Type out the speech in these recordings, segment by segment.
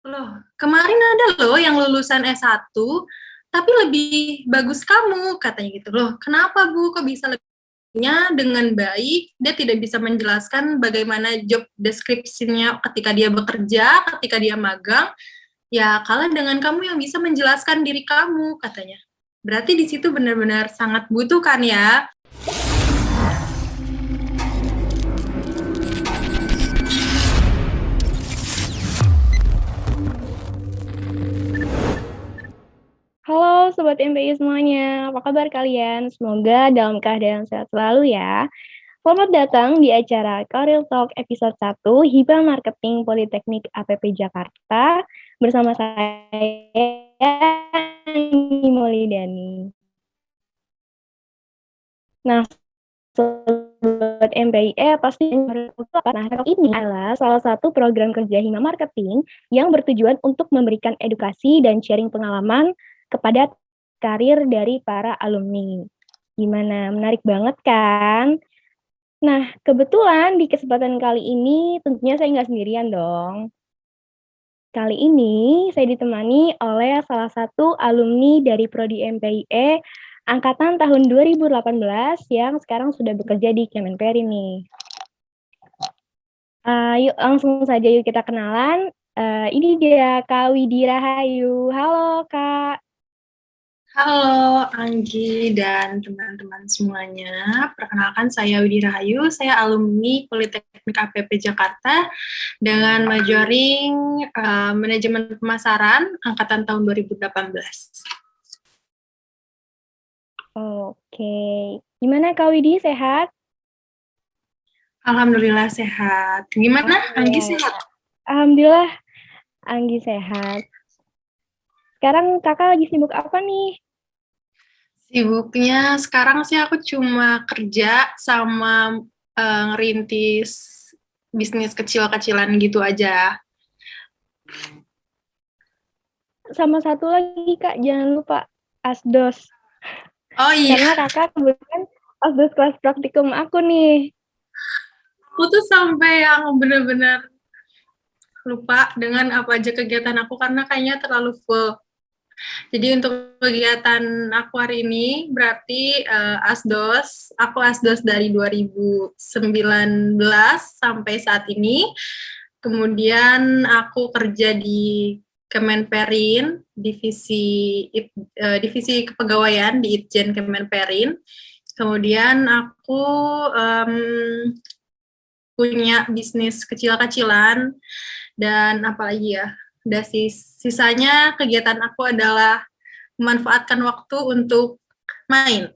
Loh, kemarin ada loh yang lulusan S1, tapi lebih bagus kamu, katanya gitu. Loh, kenapa Bu? Kok bisa lebihnya dengan baik? Dia tidak bisa menjelaskan bagaimana job description-nya ketika dia bekerja, ketika dia magang. Ya, kalah dengan kamu yang bisa menjelaskan diri kamu, katanya. Berarti di situ benar-benar sangat butuh kan ya? Halo Sobat MPI semuanya, apa kabar kalian? Semoga dalam keadaan sehat selalu ya. Selamat datang di acara Career Talk episode 1 Hibah Marketing Politeknik APP Jakarta bersama saya, Ani Maulidani. Nah, Sobat MPIE pasti nah, ini adalah salah satu program kerja Hima Marketing yang bertujuan untuk memberikan edukasi dan sharing pengalaman kepada karir dari para alumni. Gimana? Menarik banget kan? Nah, kebetulan di kesempatan kali ini tentunya saya nggak sendirian dong. Kali ini saya ditemani oleh salah satu alumni dari Prodi MPIE angkatan tahun 2018 yang sekarang sudah bekerja di Kemenperi nih. Yuk langsung saja yuk kita kenalan. Ini dia Kak Widi Rahayu. Halo Kak. Halo Anggi dan teman-teman semuanya. Perkenalkan saya Widi Rahayu, saya alumni Politeknik APP Jakarta dengan majoring manajemen pemasaran angkatan tahun 2018. Oke. Gimana Kak Widi, sehat? Alhamdulillah sehat. Gimana Anggi sehat? Alhamdulillah Anggi sehat. Sekarang kakak lagi sibuk apa nih? Sibuknya sekarang sih aku cuma kerja sama ngerintis bisnis kecil-kecilan gitu aja. Sama satu lagi Kak, jangan lupa Asdos. Oh iya, Karena kakak kebetulan Asdos kelas praktikum aku nih. aku tuh sampai yang bener-bener lupa dengan apa aja kegiatan aku karena kayaknya terlalu full. Jadi untuk kegiatan aku hari ini berarti aku Asdos dari 2019 sampai saat ini. Kemudian aku kerja di Kemenperin, divisi kepegawaian di Itjen Kemenperin. Kemudian aku um, punya bisnis kecil-kecilan dan apalagi ya, sisanya kegiatan aku adalah memanfaatkan waktu untuk main.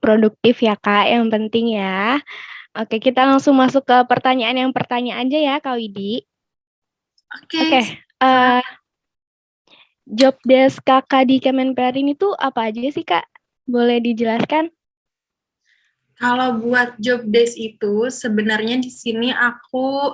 Produktif ya Kak, yang penting ya. Oke, kita langsung masuk ke pertanyaan yang pertanyaan aja ya Kak Widi. Oke, Oke, job desk kakak di Kemenperin itu apa aja sih Kak? Boleh dijelaskan? kalau buat job desk itu sebenarnya di sini aku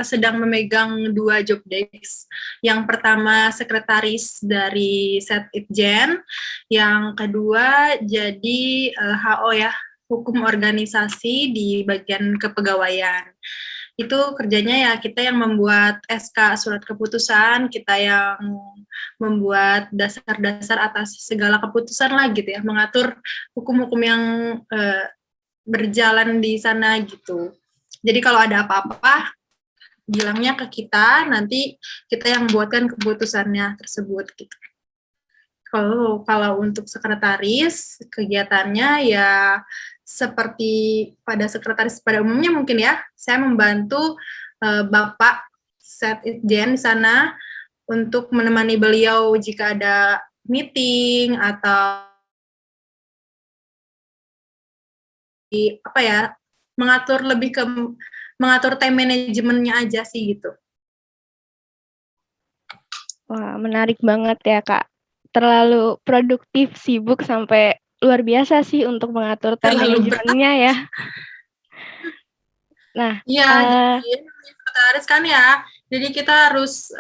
sedang memegang dua job desk. Yang pertama sekretaris dari Set Itjen, yang kedua jadi HO ya, hukum organisasi di bagian kepegawaian. Itu kerjanya ya kita yang membuat SK surat keputusan, kita yang membuat dasar-dasar atas segala keputusan lah gitu ya, mengatur hukum-hukum yang berjalan di sana gitu. Jadi kalau ada apa-apa, bilangnya ke kita, nanti kita yang buatkan keputusannya tersebut gitu. Kalau untuk sekretaris, kegiatannya ya seperti pada sekretaris pada umumnya mungkin ya, saya membantu Bapak Set Itjen di sana untuk menemani beliau jika ada meeting atau apa ya, mengatur time manajemennya aja sih gitu. Wah, menarik banget ya Kak. Terlalu produktif, sibuk sampai luar biasa sih untuk mengatur time Terlalu berat. manajemennya ya. Nah, Iya, jadi sekretaris kan ya. Jadi kita harus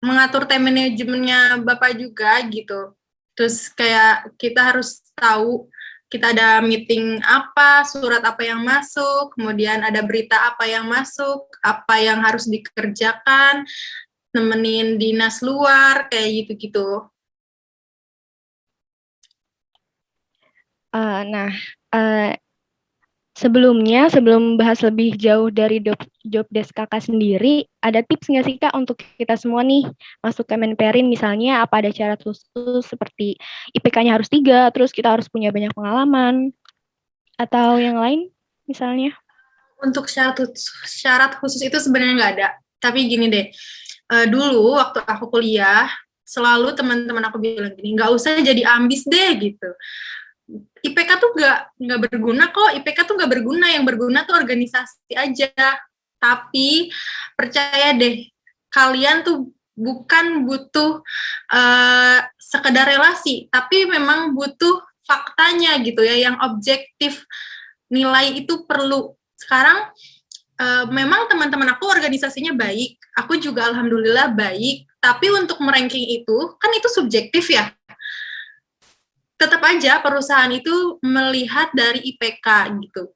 mengatur time manajemennya Bapak juga gitu. Terus kayak kita harus tahu kita ada meeting apa, surat apa yang masuk, kemudian ada berita apa yang masuk, apa yang harus dikerjakan, nemenin dinas luar, kayak gitu-gitu. Nah, sebelum bahas lebih jauh dari job desk kakak sendiri, ada tips nggak sih kak untuk kita semua nih masuk Kemenperin, misalnya apa ada syarat khusus seperti IPK-nya harus 3, terus kita harus punya banyak pengalaman, atau yang lain misalnya? Untuk syarat khusus itu sebenarnya nggak ada. Tapi gini deh, dulu waktu aku kuliah, selalu teman-teman aku bilang gini, nggak usah jadi ambis deh gitu. IPK tuh nggak berguna kok, IPK tuh nggak berguna, yang berguna tuh organisasi aja. Tapi percaya deh, kalian tuh bukan butuh sekedar relasi, tapi memang butuh faktanya gitu ya, yang objektif. Nilai itu perlu. Sekarang memang teman-teman aku organisasinya baik, aku juga alhamdulillah baik, tapi untuk meranking itu, kan itu subjektif ya, tetap aja perusahaan itu melihat dari IPK gitu.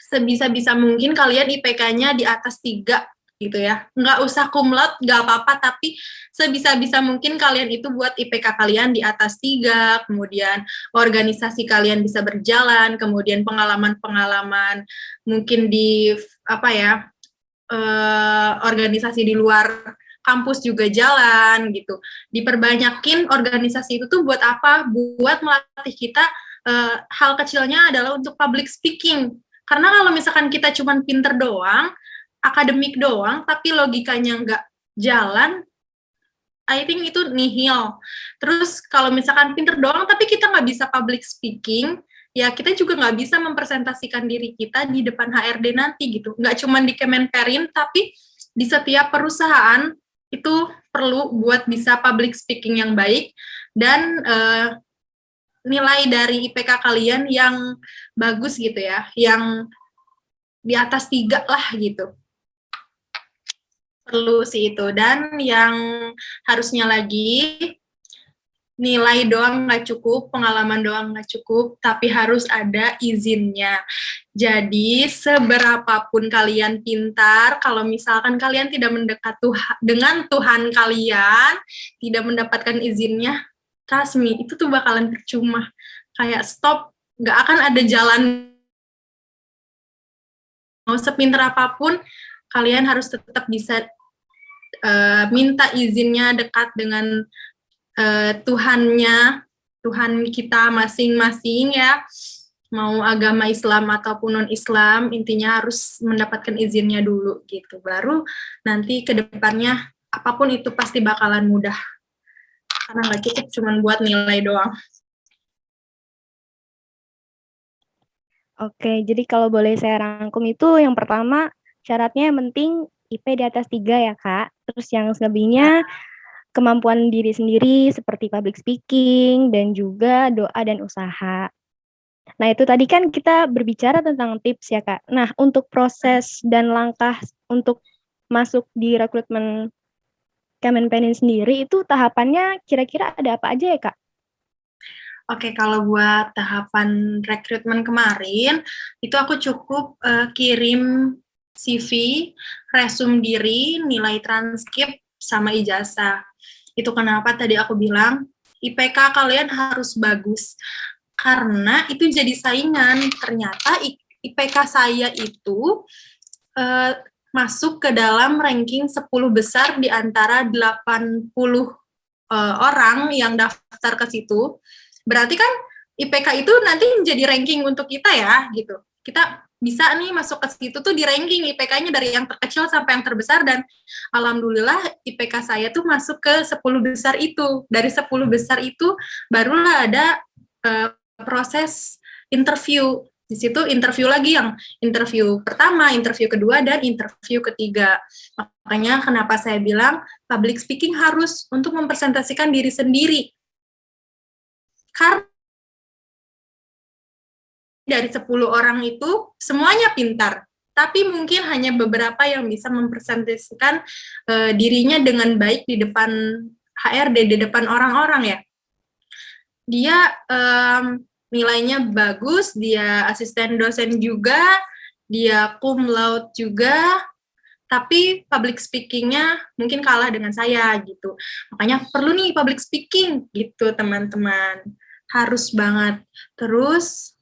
Sebisa-bisa mungkin kalian IPK-nya di atas 3 gitu ya. Nggak usah kumlot, nggak apa-apa, tapi sebisa-bisa mungkin kalian itu buat IPK kalian di atas 3, kemudian organisasi kalian bisa berjalan, kemudian pengalaman-pengalaman mungkin di apa ya, organisasi di luar kampus juga jalan gitu. Diperbanyakin organisasi itu tuh buat apa? Buat melatih kita hal kecilnya adalah untuk public speaking. Karena kalau misalkan kita cuma pinter doang, akademik doang, tapi logikanya nggak jalan, I think itu nihil. Terus kalau misalkan pinter doang, tapi kita nggak bisa public speaking, ya kita juga nggak bisa mempresentasikan diri kita di depan HRD nanti gitu. Nggak cuma di Kemenperin, tapi di setiap perusahaan itu perlu buat bisa public speaking yang baik dan nilai dari IPK kalian yang bagus gitu ya, yang di atas 3 lah gitu. Perlu sih itu. Dan yang harusnya lagi, nilai doang nggak cukup, pengalaman doang nggak cukup, tapi harus ada izinnya. Jadi seberapapun kalian pintar, kalau misalkan kalian tidak mendekat dengan Tuhan kalian, tidak mendapatkan izinnya, trust me, itu tuh bakalan percuma. Kayak stop, nggak akan ada jalan. Mau sepintar apapun, kalian harus tetap bisa minta izinnya dekat dengan Tuhan kita masing-masing ya. Mau agama Islam ataupun non-Islam, intinya harus mendapatkan izinnya dulu gitu. Baru nanti ke depannya apapun itu pasti bakalan mudah. Karena nggak cukup cuma buat nilai doang. Oke, jadi kalau boleh saya rangkum itu yang pertama syaratnya yang penting IP di atas 3 ya Kak. Terus yang selebihnya kemampuan diri sendiri seperti public speaking dan juga doa dan usaha. Nah itu tadi kan kita berbicara tentang tips ya Kak. Nah untuk proses dan langkah untuk masuk di rekrutmen Kemenperin sendiri itu tahapannya kira-kira ada apa aja ya Kak? Oke, kalau buat tahapan rekrutmen kemarin, itu aku cukup kirim CV, resume diri, nilai transkrip, sama ijazah. Itu kenapa tadi aku bilang, IPK kalian harus bagus. Karena itu jadi saingan. Ternyata IPK saya itu masuk ke dalam ranking 10 besar di antara 80 orang yang daftar ke situ. Berarti kan IPK itu nanti menjadi ranking untuk kita ya, gitu. Kita bisa nih masuk ke situ tuh di ranking IPK-nya dari yang terkecil sampai yang terbesar, dan alhamdulillah IPK saya tuh masuk ke 10 besar itu. Dari 10 besar itu barulah ada proses interview. Di situ interview lagi, yang interview pertama, interview kedua, dan interview ketiga. Makanya kenapa saya bilang public speaking harus untuk mempresentasikan diri sendiri. Karena dari 10 orang itu semuanya pintar, tapi mungkin hanya beberapa yang bisa mempresentasikan dirinya dengan baik di depan HRD, di depan orang-orang ya. Dia nilainya bagus, dia asisten dosen juga, dia cum laude juga, tapi public speaking-nya mungkin kalah dengan saya gitu. Makanya perlu nih public speaking gitu teman-teman. Harus banget. Terus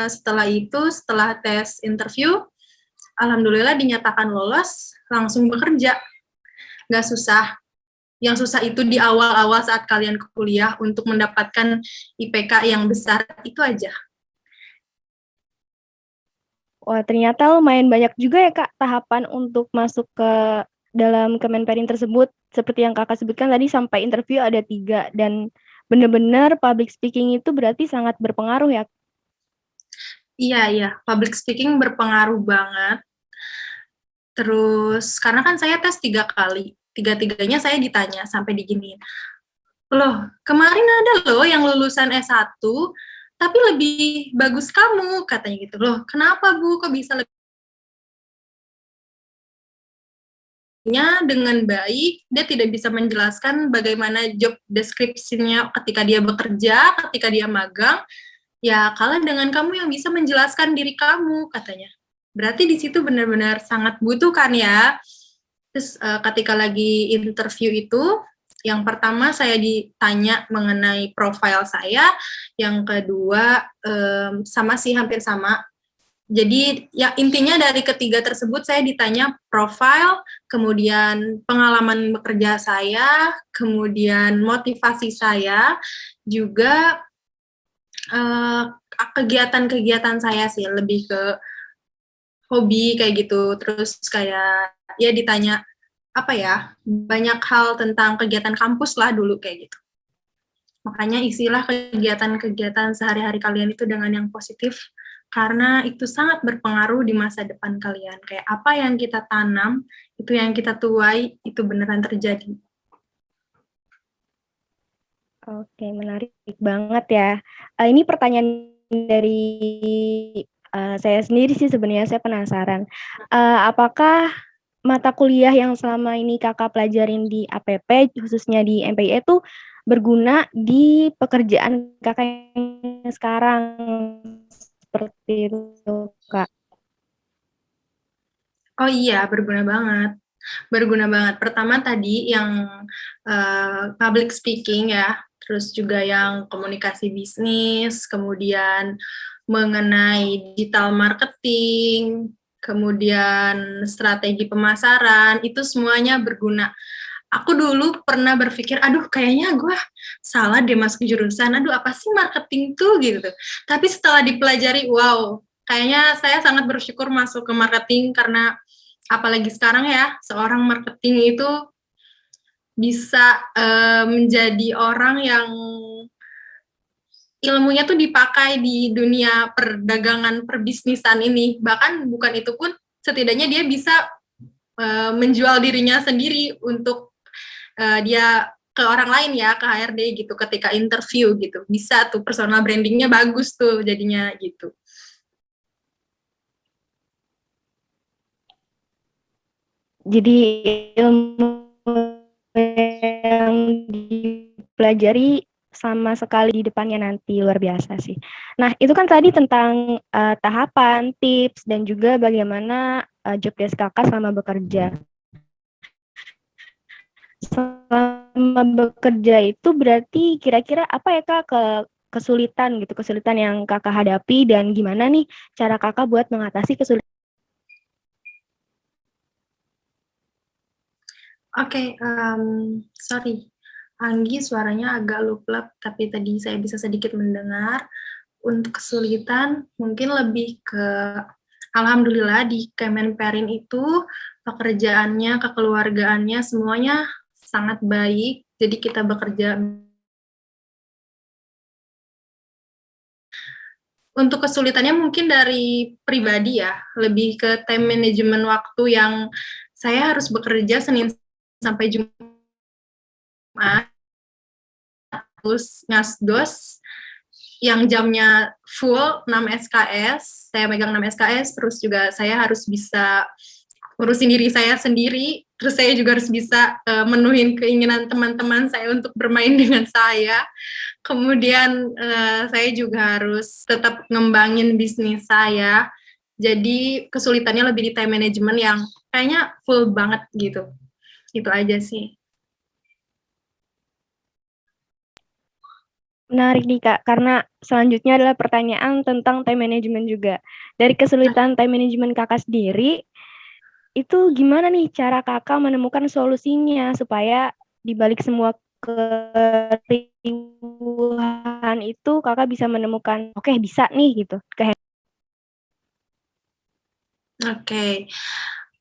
setelah tes interview, alhamdulillah dinyatakan lolos, langsung bekerja. Nggak susah. Yang susah itu di awal-awal saat kalian kuliah untuk mendapatkan IPK yang besar, itu aja. Wah, ternyata lumayan banyak juga ya Kak tahapan untuk masuk ke dalam Kemenperin tersebut. Seperti yang Kakak sebutkan tadi sampai interview ada 3 dan benar-benar public speaking itu berarti sangat berpengaruh ya. Iya, public speaking berpengaruh banget. Terus, karena kan saya tes 3 kali, tiga-tiganya saya ditanya sampai diginiin, loh, kemarin ada loh yang lulusan S1, tapi lebih bagus kamu, katanya gitu. Loh, kenapa Bu, kok bisa lebih dengan baik, dia tidak bisa menjelaskan bagaimana job description-nya ketika dia bekerja, ketika dia magang, ya kalah dengan kamu yang bisa menjelaskan diri kamu, katanya. Berarti di situ benar-benar sangat butuh kan ya. Terus ketika lagi interview itu, yang pertama saya ditanya mengenai profil saya, yang kedua sama sih, hampir sama. Jadi ya intinya dari ketiga tersebut saya ditanya profil, kemudian pengalaman bekerja saya, kemudian motivasi saya, juga kegiatan-kegiatan saya sih, lebih ke hobi kayak gitu. Terus kayak ya ditanya apa ya, banyak hal tentang kegiatan kampus lah dulu kayak gitu. Makanya isilah kegiatan-kegiatan sehari-hari kalian itu dengan yang positif, karena itu sangat berpengaruh di masa depan kalian. Kayak apa yang kita tanam, itu yang kita tuai, itu beneran terjadi. Oke, menarik banget ya. Ini pertanyaan dari saya sendiri sih sebenarnya, saya penasaran. Apakah mata kuliah yang selama ini Kakak pelajarin di APP, khususnya di MPIE itu berguna di pekerjaan Kakak yang sekarang? Seperti itu, Kak. Oh iya, berguna banget. Berguna banget. Pertama tadi yang public speaking ya, terus juga yang komunikasi bisnis, kemudian mengenai digital marketing, kemudian strategi pemasaran, itu semuanya berguna. Aku dulu pernah berpikir, aduh kayaknya gue salah deh masuk jurusan, aduh apa sih marketing tuh gitu. Tapi setelah dipelajari, wow, kayaknya saya sangat bersyukur masuk ke marketing, karena apalagi sekarang ya, seorang marketing itu bisa menjadi orang yang ilmunya tuh dipakai di dunia perdagangan, perbisnisan ini. Bahkan bukan itu pun, setidaknya dia bisa menjual dirinya sendiri untuk dia ke orang lain ya, ke HRD gitu, ketika interview gitu. Bisa tuh personal brandingnya bagus tuh jadinya gitu. Jadi ilmu yang dipelajari sama sekali di depannya nanti, luar biasa sih. Nah, itu kan tadi tentang tahapan, tips, dan juga bagaimana job desk Kakak selama bekerja. Selama bekerja itu berarti kira-kira apa ya Kak kesulitan gitu, kesulitan yang Kakak hadapi dan gimana nih cara Kakak buat mengatasi kesulitan? Oke, sorry. Anggi suaranya agak luplap, tapi tadi saya bisa sedikit mendengar. Untuk kesulitan, mungkin lebih ke, alhamdulillah di Kemenperin itu, pekerjaannya, kekeluargaannya, semuanya sangat baik. Jadi kita bekerja. Untuk kesulitannya mungkin dari pribadi ya, lebih ke time management waktu yang saya harus bekerja Senin sampai Jumat, terus ngasdos yang jamnya full 6 SKS, saya megang 6 SKS, terus juga saya harus bisa ngurusin diri saya sendiri, terus saya juga harus bisa menuhin keinginan teman-teman saya untuk bermain dengan saya. Kemudian saya juga harus tetap ngembangin bisnis saya. Jadi kesulitannya lebih di time management yang kayaknya full banget gitu. Itu aja sih. Menarik nih Kak, karena selanjutnya adalah pertanyaan tentang time management juga. Dari kesulitan time management Kakak sendiri, itu gimana nih cara Kakak menemukan solusinya supaya di balik semua keriuhan itu Kakak bisa menemukan, oke bisa nih gitu. Oke.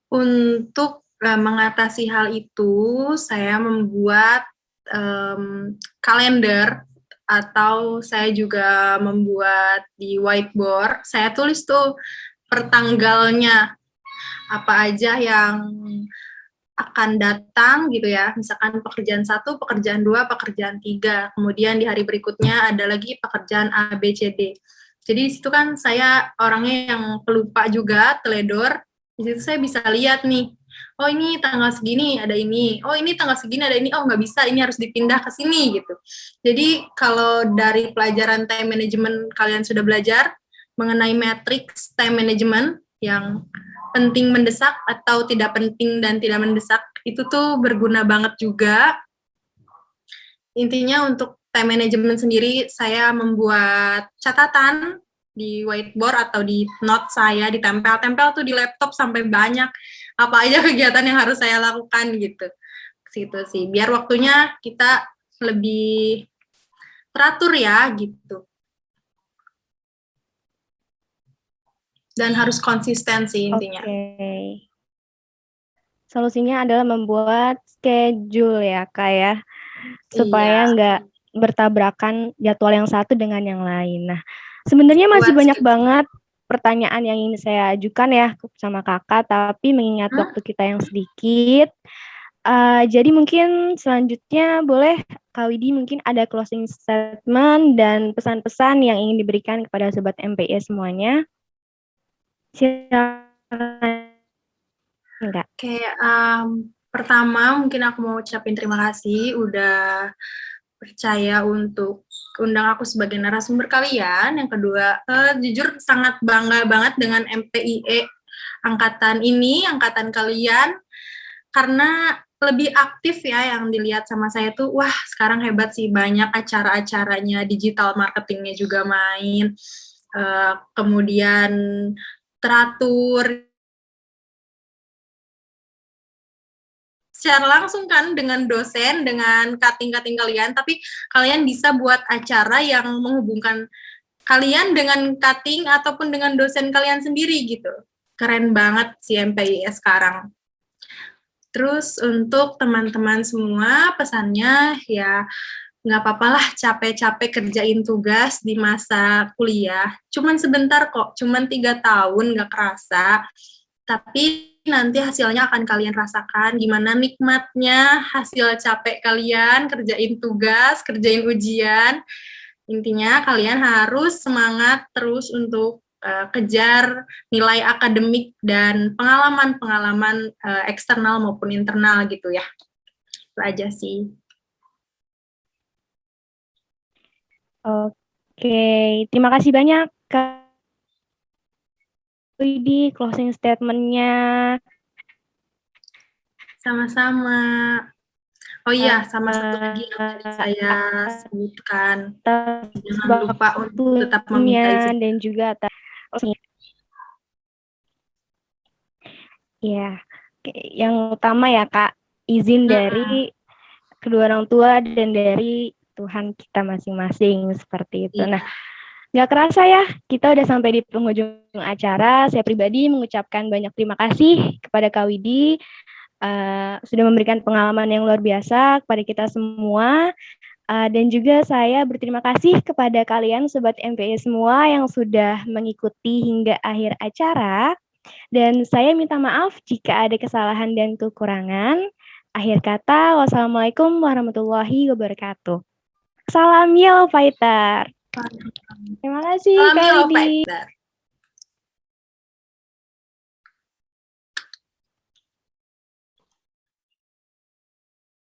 Untuk mengatasi hal itu, saya membuat kalender atau saya juga membuat di whiteboard. Saya tulis tuh per tanggalnya apa aja yang akan datang gitu ya. Misalkan pekerjaan 1, pekerjaan 2, pekerjaan 3. Kemudian di hari berikutnya ada lagi pekerjaan A, B, C, D. Jadi di situ kan saya orangnya yang pelupa juga, teledor. Di situ saya bisa lihat nih, oh ini tanggal segini ada ini, oh ini tanggal segini ada ini, oh nggak bisa, ini harus dipindah ke sini gitu. Jadi kalau dari pelajaran time management kalian sudah belajar mengenai matrix time management yang penting mendesak atau tidak penting dan tidak mendesak, itu tuh berguna banget juga. Intinya untuk time management sendiri, saya membuat catatan di whiteboard atau di note saya, ditempel-tempel tuh di laptop sampai banyak apa aja kegiatan yang harus saya lakukan gitu. Situ sih, biar waktunya kita lebih teratur ya gitu. Dan harus konsisten sih intinya. Oke. Solusinya adalah membuat schedule ya Kak ya, supaya nggak bertabrakan jadwal yang satu dengan yang lain. Nah, sebenarnya masih banyak banget pertanyaan yang ingin saya ajukan ya sama Kakak, tapi mengingat waktu kita yang sedikit, jadi mungkin selanjutnya boleh Kak Widi mungkin ada closing statement dan pesan-pesan yang ingin diberikan kepada Sobat MPI semuanya. Silakan. Enggak. Oke, pertama mungkin aku mau ucapin terima kasih udah percaya untuk undang aku sebagai narasumber kalian. Yang kedua, jujur sangat bangga banget dengan MPIE angkatan ini, angkatan kalian, karena lebih aktif ya yang dilihat sama saya tuh, wah sekarang hebat sih, banyak acara-acaranya, digital marketingnya juga main, kemudian teratur, secara langsung kan dengan dosen, dengan cutting-cutting kalian, tapi kalian bisa buat acara yang menghubungkan kalian dengan cutting ataupun dengan dosen kalian sendiri gitu. Keren banget si MPIS sekarang. Terus untuk teman-teman semua pesannya ya nggak apa-apa lah capek-capek kerjain tugas di masa kuliah. Cuman sebentar kok, cuman 3 tahun nggak kerasa. Tapi nanti hasilnya akan kalian rasakan gimana nikmatnya hasil capek kalian kerjain tugas, kerjain ujian. Intinya kalian harus semangat terus untuk kejar nilai akademik dan pengalaman-pengalaman eksternal maupun internal gitu ya. Itu aja sih. Oke, terima kasih banyak Kak Widi closing statement-nya. Sama-sama. Oh iya, sama satu lagi yang tadi saya sebutkan. Jangan lupa untuk tetap meminta izin. Dan juga atas ya, yang utama ya Kak, izin dari kedua orang tua dan dari Tuhan kita masing-masing seperti itu. Nah, nggak kerasa ya, kita udah sampai di penghujung acara. Saya pribadi mengucapkan banyak terima kasih kepada Kak Widi, sudah memberikan pengalaman yang luar biasa kepada kita semua. Dan juga saya berterima kasih kepada kalian Sobat MPI semua yang sudah mengikuti hingga akhir acara. Dan saya minta maaf jika ada kesalahan dan kekurangan. Akhir kata, wassalamualaikum warahmatullahi wabarakatuh. Salam Yel Fighter. Terima kasih Kak Widi.